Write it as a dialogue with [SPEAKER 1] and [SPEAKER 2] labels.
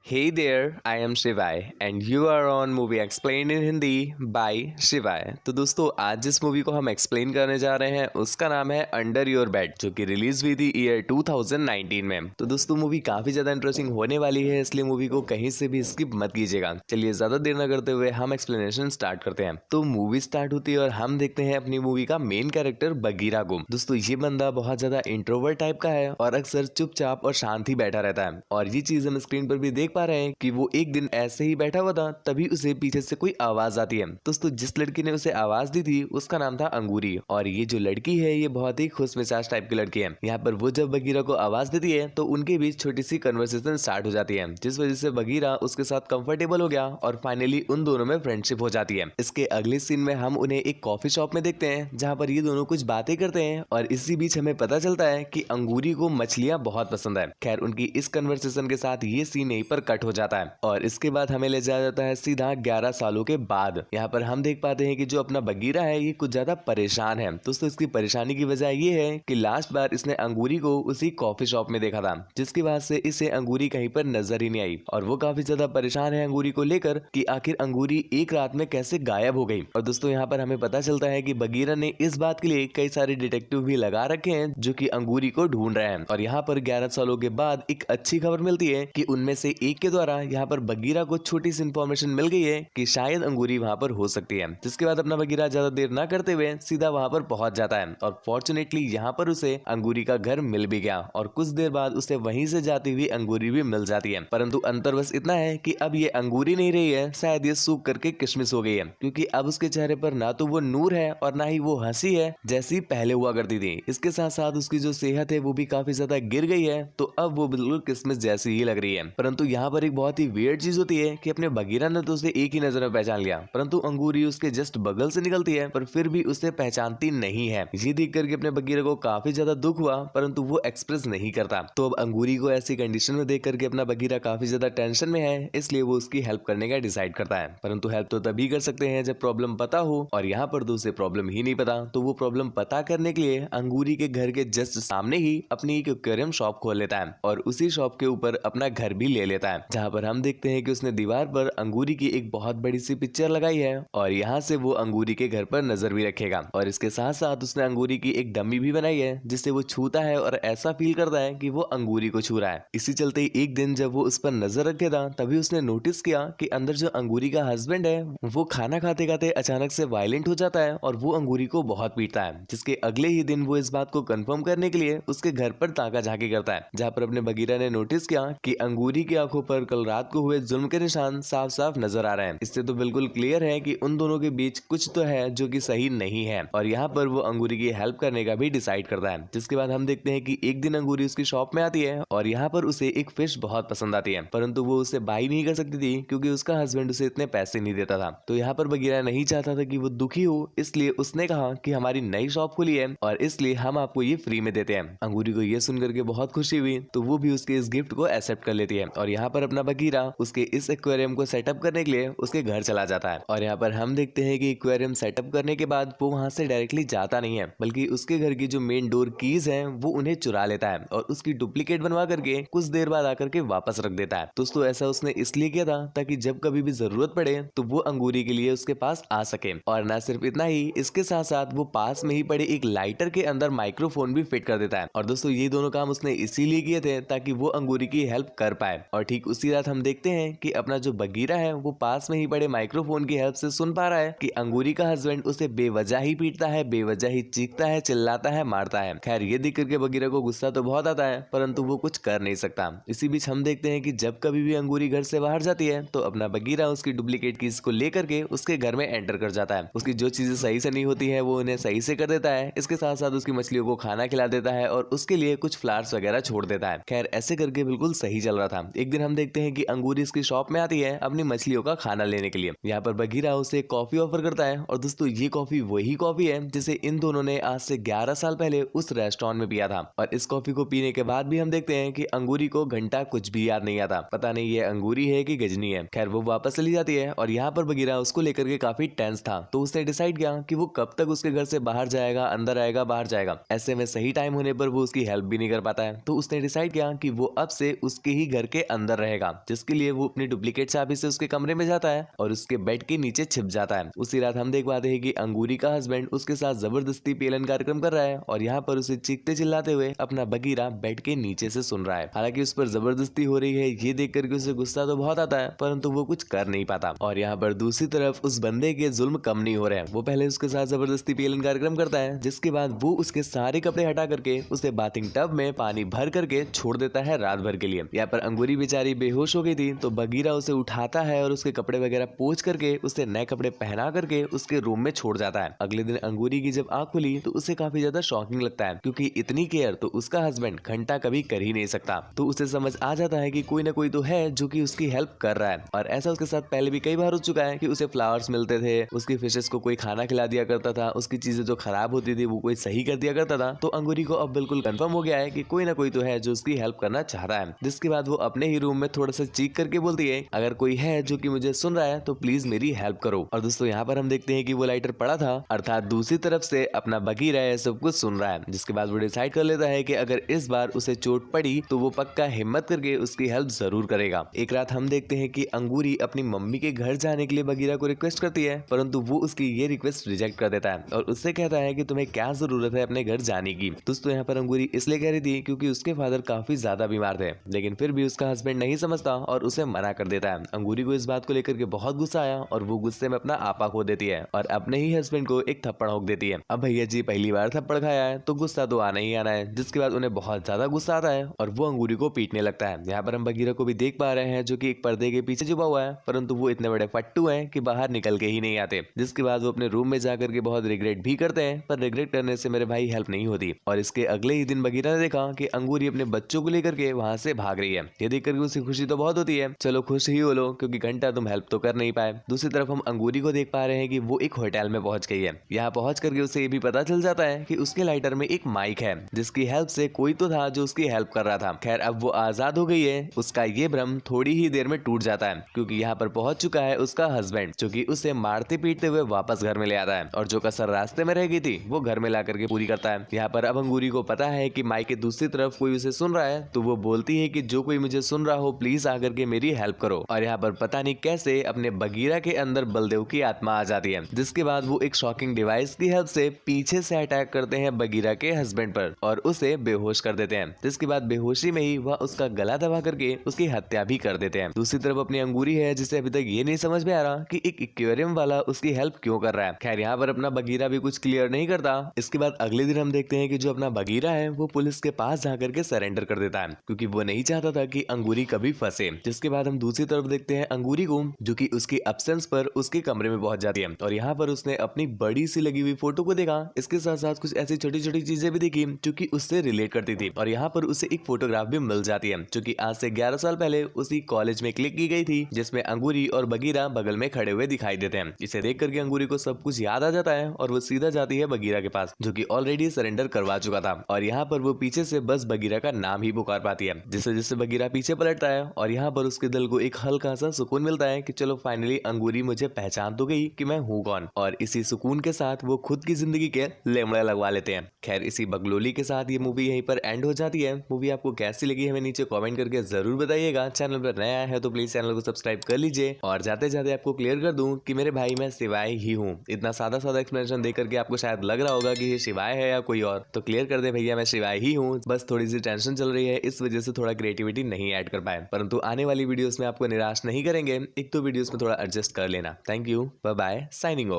[SPEAKER 1] Hey there, I am Shivai and you are on Movie Explained in Hindi by शिवाय। तो दोस्तों आज जिस मूवी को हम एक्सप्लेन करने जा रहे हैं उसका नाम है अंडर योर बेड, जो कि रिलीज हुई थी ईयर 2019 में। तो दोस्तों मूवी काफी ज्यादा इंटरेस्टिंग होने वाली है, इसलिए मूवी को कहीं से भी स्किप मत कीजिएगा। चलिए ज्यादा देर न करते हुए हम एक्सप्लेनेशन स्टार्ट करते हैं। तो मूवी स्टार्ट होती है और हम देखते हैं अपनी मूवी का मेन कैरेक्टर बगीरा को। दोस्तों ये बंदा बहुत ज्यादा इंट्रोवर्ट टाइप का है और अक्सर चुपचाप और शांत ही बैठा रहता है, और ये चीज हम स्क्रीन पर भी देख पा रहे हैं कि वो एक दिन ऐसे ही बैठा हुआ था, तभी उसे पीछे से कोई आवाज आती है। दोस्तों जिस लड़की ने उसे आवाज दी थी उसका नाम था अंगूरी, और ये जो लड़की है ये बहुत ही खुश मिजाज टाइप की लड़की है। यहाँ पर वो जब बगीरा को आवाज देती है तो उनके बीच छोटी सी कन्वर्सेशन स्टार्ट हो जाती है, जिस वजह से बगीरा उसके साथ कंफर्टेबल हो गया और फाइनली उन दोनों में फ्रेंडशिप हो जाती है। इसके अगले सीन में हम उन्हें एक कॉफी शॉप में देखते हैं जहाँ पर ये दोनों कुछ बातें करते हैं, और इसी बीच हमें पता चलता है कि अंगूरी को मछलियां बहुत पसंद है। खैर उनकी इस कन्वर्सेशन के साथ ये सीन यहीं पर कट हो जाता है और इसके बाद हमें ले जाया जाता है सीधा 11 सालों के बाद। यहाँ पर हम देख पाते हैं कि जो अपना बगीरा है ये कुछ ज्यादा परेशान है। दोस्तों इसकी परेशानी की वजह ये है कि लास्ट बार इसने अंगूरी को उसी कॉफी शॉप में देखा था, जिसकी वजह से इसे अंगूरी कहीं पर नजर ही नहीं आई, और वो काफी ज्यादा परेशान है अंगूरी को लेकर कि आखिर अंगूरी एक रात में कैसे गायब हो गई। और दोस्तों यहाँ पर हमें पता चलता है कि बगीरा ने इस बात के लिए कई सारे डिटेक्टिव भी लगा रखे हैं जो कि अंगूरी को ढूंढ रहे हैं। और यहाँ पर 11 सालों के बाद एक अच्छी खबर मिलती है कि उनमें से एक के द्वारा यहाँ पर बगीरा को छोटी सी इन्फॉर्मेशन मिल गई है कि शायद अंगूरी वहां पर हो सकती है, जिसके बाद अपना बगीरा ज्यादा देर ना करते हुए सीधा वहां पर पहुंच जाता है। और फॉर्चुनेटली यहाँ पर उसे अंगूरी का घर मिल भी गया, और कुछ देर बाद उसे वहीं से जाती हुई अंगूरी भी मिल जाती है। परंतु अंतर बस इतना है कि अब ये अंगूरी नहीं रही है, शायद ये सूख करके किशमिश हो गई है, क्योंकि अब उसके चेहरे पर ना तो वो नूर है और ना ही वो हंसी है जैसी पहले हुआ करती थी। इसके साथ साथ उसकी जो सेहत है वो भी काफी ज्यादा गिर गई है, तो अब वो बिल्कुल किशमिश जैसी ही लग रही है। परंतु यहाँ पर एक बहुत ही वियर्ड चीज होती है कि अपने बगीरा ने तो उसे एक ही नजर में पहचान लिया, परंतु अंगूरी उसके जस्ट बगल से निकलती है पर फिर भी उसे पहचानती नहीं है। ये देख करके अपने बगीरा को काफी ज्यादा दुख हुआ, परंतु वो एक्सप्रेस नहीं करता। तो अब अंगूरी को ऐसी कंडीशन में देख करके अपना बगीरा काफी ज्यादा टेंशन में है, इसलिए वो उसकी हेल्प करने का डिसाइड करता है। परंतु हेल्प तो तभी कर सकते हैं जब प्रॉब्लम पता हो, और यहाँ पर तो उसे प्रॉब्लम ही नहीं पता। तो वो प्रॉब्लम पता करने के लिए अंगूरी के घर के जस्ट सामने ही अपनी एक एक्वेरियम शॉप खोल लेता है, और उसी शॉप के ऊपर अपना घर भी ले लेता है, जहाँ पर हम देखते हैं कि उसने दीवार पर अंगूरी की एक बहुत बड़ी सी पिक्चर लगाई है, और यहाँ से वो अंगूरी के घर पर नजर भी रखेगा। और इसके साथ साथ उसने अंगूरी की एक डमी भी बनाई है, जिससे वो छूता है और ऐसा फील करता है कि वो अंगूरी को छू रहा है। इसी चलते एक दिन जब वो उस पर नजर रखे था, तभी उसने नोटिस किया कि अंदर जो अंगूरी का हस्बैंड है वो खाना खाते खाते अचानक से वायलेंट हो जाता है और वो अंगूरी को बहुत पीटता है। जिसके अगले ही दिन वो इस बात को कंफर्म करने के लिए उसके घर पर ताका झाकी करता है, जहाँ पर अपने बगीरा ने नोटिस किया कि अंगूरी की आंखों पर कल रात को हुए जुल्म के निशान साफ साफ नजर आ रहे हैं। इससे तो बिल्कुल क्लियर है कि उन दोनों के बीच कुछ तो है जो कि सही नहीं है, और यहाँ पर वो अंगूरी की हेल्प करने का भी डिसाइड करता है। जिसके बाद हम देखते हैं कि एक दिन अंगूरी उसकी शॉप में आती है, और यहाँ पर उसे एक फिश बहुत पसंद आती है, परंतु वो उसे बाई नहीं कर सकती थी क्योंकि उसका हस्बैंड उसे इतने पैसे नहीं देता था। तो यहाँ पर बगीरा नहीं चाहता था कि वो दुखी हो, इसलिए उसने कहा कि हमारी नई शॉप खुली है और इसलिए हम आपको ये फ्री में देते हैं। अंगूरी को ये सुन करके बहुत खुशी हुई, तो वो भी उसके इस गिफ्ट को एक्सेप्ट कर लेती है, और यहाँ पर अपना बगीरा उसके इस एक्वेरियम को सेटअप करने के लिए उसके घर चला जाता है। और यहाँ पर हम देखते हैं कि एक्वेरियम सेटअप करने के बाद वो वहां से डायरेक्टली जाता नहीं है, बल्कि उसके घर की जो मेन डोर कीज हैं वो उन्हें चुरा लेता है और उसकी डुप्लीकेट बनवा करके कुछ देर बाद आकर के वापस रख देता है। दोस्तों ऐसा उसने इसलिए किया था ताकि जब कभी भी जरूरत पड़े तो वो अंगूरी के लिए उसके पास आ सके। और ना सिर्फ इतना ही, इसके साथ साथ वो पास में ही पड़े एक लाइटर के अंदर माइक्रोफोन भी फिट कर देता है। और दोस्तों ये दोनों काम उसने इसीलिए किए थे ताकि वो अंगूरी की हेल्प कर पाए। और ठीक उसी रात हम देखते हैं कि अपना जो बगीरा है वो पास में ही पड़े माइक्रोफोन की हेल्प से सुन पा रहा है कि अंगूरी का हस्बैंड उसे बेवजह ही पीटता है, बेवजह ही चीखता है, चिल्लाता है, मारता है। खैर ये देख करके बगीरा को गुस्सा तो बहुत आता है, परंतु वो कुछ कर नहीं सकता। इसी बीच हम देखते हैं कि जब कभी भी अंगूरी घर से बाहर जाती है तो अपना बगीरा उसकी डुप्लीकेट कीज को लेकर के उसके घर में एंटर कर जाता है। उसकी जो चीजें सही से नहीं होती है वो उन्हें सही से कर देता है। इसके साथ साथ उसकी मछलियों को खाना खिला देता है और उसके लिए कुछ फ्लावर्स वगैरह छोड़ देता है। खैर ऐसे करके बिल्कुल सही चल रहा था। एक दिन हम देखते हैं कि अंगूरी इसकी शॉप में आती है अपनी मछलियों का खाना लेने के लिए। यहाँ पर बगीरा उसे कॉफी ऑफर करता है, और दोस्तों ये कॉफी वही कॉफी है जिसे इन दोनों ने आज से 11 साल पहले उस रेस्टोरेंट में पिया था। और इस कॉफी को पीने के बाद भी हम देखते हैं कि अंगूरी को घंटा कुछ भी याद नहीं आता। पता नहीं ये अंगूरी है कि गजनी है। खैर वो वापस चली जाती है, और यहाँ पर बगीरा उसको लेकर के काफी टेंस था, तो उसने डिसाइड किया कि वो कब तक उसके घर से बाहर जाएगा, अंदर आएगा, बाहर जाएगा। ऐसे में सही टाइम होने पर वो उसकी हेल्प भी नहीं कर पाता है, तो उसने डिसाइड किया कि वो अब से उसके ही घर के अंदर अंदर रहेगा, जिसके लिए वो अपनी डुप्लीकेट चाबी से उसके कमरे में जाता है और उसके बेड के नीचे छिप जाता है। उसी रात हम देख पाते हैं कि अंगूरी का हस्बैंड उसके साथ जबरदस्ती पेलन कार्यक्रम कर रहा है और यहाँ पर उसे चीखते चिल्लाते हुए अपना बगीरा बेड के नीचे से सुन रहा है। हालांकि उस पर जबरदस्ती हो रही है, ये देख करके उसे गुस्सा तो बहुत आता है, परंतु वो कुछ कर नहीं पाता। और यहाँ पर दूसरी तरफ उस बंदे के जुल्म कम नहीं हो रहे हैं। वो पहले उसके साथ जबरदस्ती पेलन कार्यक्रम करता है, जिसके बाद वो उसके सारे कपड़े हटा करके उसे बाथिंग टब में पानी भर करके छोड़ देता है रात भर के लिए। यहाँ पर अंगूरी बेचारी बेहोश हो गई थी, तो बगीरा उसे उठाता है और उसके कपड़े वगैरह पोंछ करके उसे नए कपड़े पहना करके उसके रूम में छोड़ जाता है। अगले दिन अंगूरी की जब आंख खुली तो उसे काफी ज्यादा शॉकिंग लगता है, क्योंकि इतनी केयर तो उसका हस्बैंड घंटा कभी कर ही नहीं सकता। तो उसे समझ आ जाता है कि कोई ना कोई तो है जो कि उसकी हेल्प कर रहा है। और ऐसा उसके साथ पहले भी कई बार हो चुका है कि उसे फ्लावर्स मिलते थे, उसकी फिशेस को कोई खाना खिला दिया करता था, उसकी चीजें जो खराब होती थी वो कोई सही कर दिया करता था। तो अंगूरी को अब बिल्कुल कंफर्म हो गया है कि कोई ना कोई तो है जो उसकी हेल्प करना चाह रहा है। जिसके बाद वो अपने ही रूम में थोड़ा सा चीख करके बोलती है, अगर कोई है जो कि मुझे सुन रहा है तो प्लीज मेरी हेल्प करो। और दोस्तों यहाँ पर हम देखते हैं कि वो लाइटर पड़ा था, अर्थात दूसरी तरफ से अपना बगीरा है सब कुछ सुन रहा है। जिसके बाद वो डिसाइड कर लेता है कि अगर इस बार उसे चोट पड़ी तो वो पक्का हिम्मत करके उसकी हेल्प जरूर करेगा। एक रात हम देखते हैं कि अंगूरी अपनी मम्मी के घर जाने के लिए बगीरा को रिक्वेस्ट करती है, परंतु वो उसकी ये रिक्वेस्ट रिजेक्ट कर देता है और उससे कहता है कि तुम्हें क्या जरूरत है अपने घर जाने की। दोस्तों यहाँ पर अंगूरी इसलिए कह रही थी क्योंकि उसके फादर काफी ज्यादा बीमार थे, लेकिन फिर भी उसका हस्बैंड नहीं समझता और उसे मना कर देता है। अंगूरी को इस बात को लेकर के बहुत गुस्सा आया और वो गुस्से में अपना आपा खो देती है और अपने ही हस्बैंड को एक थप्पड़ ठोक देती है। अब भैया जी पहली बार थप्पड़ खाया है तो गुस्सा तो आना ही आना है। जिसके बाद उन्हें बहुत ज्यादा गुस्सा आता है और वो अंगूरी को पीटने लगता है। यहाँ पर हम बगीरा को भी देख पा रहे हैं जो कि एक पर्दे के पीछे छुपा हुआ है, परंतु वो इतने बड़े फट्टू हैं कि बाहर निकल के ही नहीं आते। जिसके बाद वो अपने रूम में जाकर के बहुत रिग्रेट भी करते हैं, पर रिग्रेट करने से मेरे भाई हेल्प नहीं होती। और इसके अगले ही दिन बगीरा ने देखा कि अंगूरी अपने बच्चों को लेकर के वहां से भाग रही है। ये देख करके उसे खुशी तो बहुत होती है, चलो खुश ही हो लो क्योंकि घंटा तुम हेल्प तो कर नहीं पाए। दूसरी तरफ हम अंगूरी को देख पा रहे हैं कि वो एक होटल में पहुंच गई है। यहाँ पहुंच करके उसे ये भी पता चल जाता है कि उसके लाइटर में एक माइक है, जिसकी हेल्प से कोई तो था जो उसकी हेल्प कर रहा था। खैर अब वो आजाद हो गई है। उसका ये भ्रम थोड़ी ही देर में टूट जाता है, क्योंकि यहाँ पर पहुंच चुका है उसका हस्बैंड, जो कि उसे मारते पीटते हुए वापस घर में ले आता है और जो कसर रास्ते में रह गई थी वो घर में ला करके पूरी करता है। यहाँ पर अब अंगूरी को पता है कि माइक के दूसरी तरफ कोई उसे सुन रहा है, तो वो बोलती है कि जो कोई मुझे सुन रहा हो प्लीज आकर के मेरी हेल्प करो। और यहाँ पर पता नहीं कैसे अपने बगीरा के अंदर बलदेव की आत्मा आ जाती है। जिसके बाद वो एक शॉकिंग डिवाइस की हेल्प से पीछे से अटैक करते हैं बगीरा के हस्बैंड पर और उसे बेहोश कर देते हैं। जिसके बाद बेहोशी में ही वह उसका गला दबा करके उसकी हत्या भी कर देते हैं। दूसरी तरफ अपनी अंगूरी है जिसे अभी तक ये नहीं समझ में आ रहा कि एक एक्वेरियम वाला उसकी हेल्प क्यों कर रहा है। खैर यहाँ पर अपना बगीरा भी कुछ क्लियर नहीं करता। इसके बाद अगले दिन हम देखते हैं कि जो अपना बगीरा है वो पुलिस के पास जाकर के सरेंडर कर देता है, क्योंकि वो नहीं चाहता था कि अंगूरी कभी फंसे। जिसके बाद हम दूसरी तरफ देखते हैं अंगूरी को, जो कि उसकी एब्सेंस पर उसके कमरे में पहुंच जाती है और यहाँ पर उसने अपनी बड़ी सी लगी हुई फोटो को देखा। इसके साथ साथ कुछ ऐसी छोटी छोटी चीजें भी देखी जो कि उससे रिलेट करती थी और यहाँ पर उसे एक फोटोग्राफ भी मिल जाती है, जो कि आज से 11 साल पहले उसी कॉलेज में क्लिक की गई थी, जिसमें अंगूरी और बगीरा बगल में खड़े हुए दिखाई देते हैं। इसे देख करके अंगूरी को सब कुछ याद आ जाता है और वो सीधा जाती है बगीरा के पास, जो कि ऑलरेडी सरेंडर करवा चुका था। और यहाँ पर वो पीछे से बस बगीरा का नाम ही पुकार पाती है। जिससे जिससे बगीरा पीछे पलटता है और यहाँ पर उसके दिल को एक हल्का सा सुकून मिलता है कि चलो फाइनली अंगूरी मुझे पहचान तो गई कि मैं हूँ कौन। और इसी सुकून के साथ वो खुद की जिंदगी के लेमड़ा लगवा लेते हैं। खैर इसी बगलोली के साथ ये मूवी यहीं पर एंड हो जाती है। मूवी आपको कैसी लगी हमें नीचे कमेंट करके जरूर बताइएगा। चैनल पर नया है तो प्लीज चैनल को सब्सक्राइब कर लीजिए। और जाते जाते आपको क्लियर कर दूं कि मेरे भाई मैं शिवाय ही हूँ। इतना सादा सादा एक्सप्लेनेशन देख करके आपको शायद लग रहा होगा कि ये शिवाय है या कोई और, तो क्लियर कर दे भैया मैं शिवाय ही हूँ। बस थोड़ी सी टेंशन चल रही है, इस वजह से थोड़ा क्रिएटिविटी नहीं ऐड कर पाए, परंतु आने वाली वीडियोस में आपको निराश नहीं करेंगे। एक दो वीडियोस में थोड़ा एडजस्ट कर लेना। Thank you, bye bye, signing of.